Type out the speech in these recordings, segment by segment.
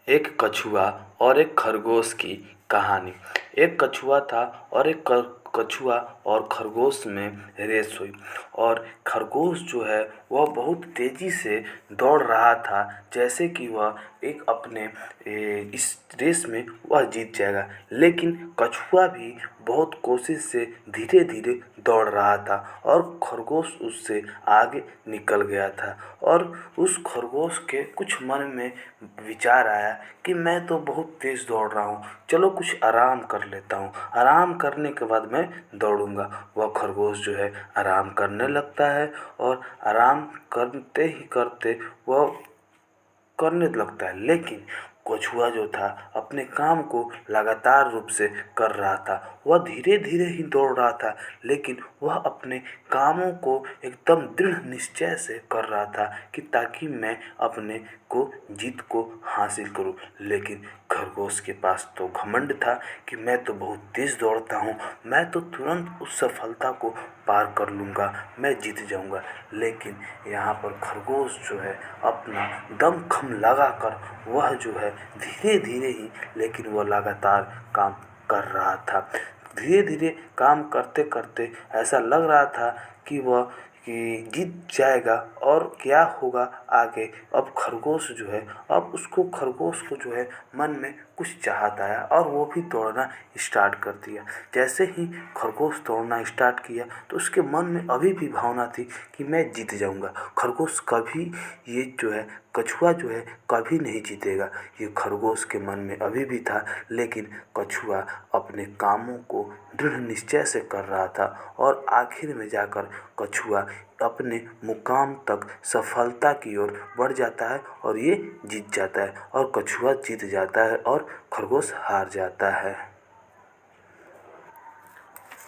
एक कछुआ और एक खरगोश की कहानी। एक कछुआ था और एक कछुआ और खरगोश में रेस हुई। और खरगोश जो है वह बहुत तेज़ी से दौड़ रहा था, जैसे कि वह एक अपने इस रेस में वह जीत जाएगा। लेकिन कछुआ भी बहुत कोशिश से धीरे धीरे दौड़ रहा था और खरगोश उससे आगे निकल गया था। और उस खरगोश के कुछ मन में विचार आया कि मैं तो बहुत तेज़ दौड़ रहा हूँ, चलो कुछ आराम कर लेता हूँ, आराम करने के बाद मैं दौड़ूँगा। वह खरगोश जो है आराम करने लगता है और आराम करते ही करते वह करने लगता है। लेकिन कछुआ जो था अपने काम को लगातार रूप से कर रहा था। वह धीरे धीरे ही दौड़ रहा था, लेकिन वह अपने कामों को एकदम दृढ़ निश्चय से कर रहा था कि ताकि मैं अपने को जीत को हासिल करूं। लेकिन खरगोश के पास तो घमंड था कि मैं तो बहुत तेज़ दौड़ता हूँ, मैं तो तुरंत उस सफलता को पार कर लूँगा, मैं जीत जाऊँगा। लेकिन यहाँ पर खरगोश जो है अपना दमखम लगाकर वह जो है धीरे धीरे ही, लेकिन वह लगातार काम कर रहा था। धीरे धीरे काम करते करते ऐसा लग रहा था कि वह जीत जाएगा और क्या होगा आगे। अब खरगोश जो है, अब उसको खरगोश को जो है मन में कुछ चाहत आया और वो भी दौड़ना स्टार्ट कर दिया। जैसे ही खरगोश दौड़ना स्टार्ट किया तो उसके मन में अभी भी भावना थी कि मैं जीत जाऊंगा। खरगोश कभी, ये जो है कछुआ जो है कभी नहीं जीतेगा, ये खरगोश के मन में अभी भी था। लेकिन कछुआ अपने कामों को दृढ़ निश्चय से कर रहा था और आखिर में जाकर कछुआ अपने मुकाम तक सफलता की ओर बढ़ जाता है और ये जीत जाता है और कछुआ जीत जाता है और खरगोश हार जाता है।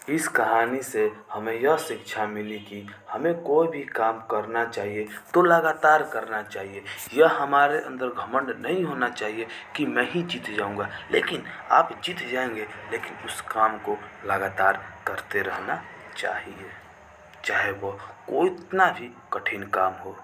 इस कहानी से हमें यह शिक्षा मिली कि हमें कोई भी काम करना चाहिए तो लगातार करना चाहिए। यह हमारे अंदर घमंड नहीं होना चाहिए कि मैं ही जीत जाऊंगा। लेकिन आप जीत जाएंगे, लेकिन उस काम को लगातार करते रहना चाहिए, चाहे वो कोई इतना भी कठिन काम हो।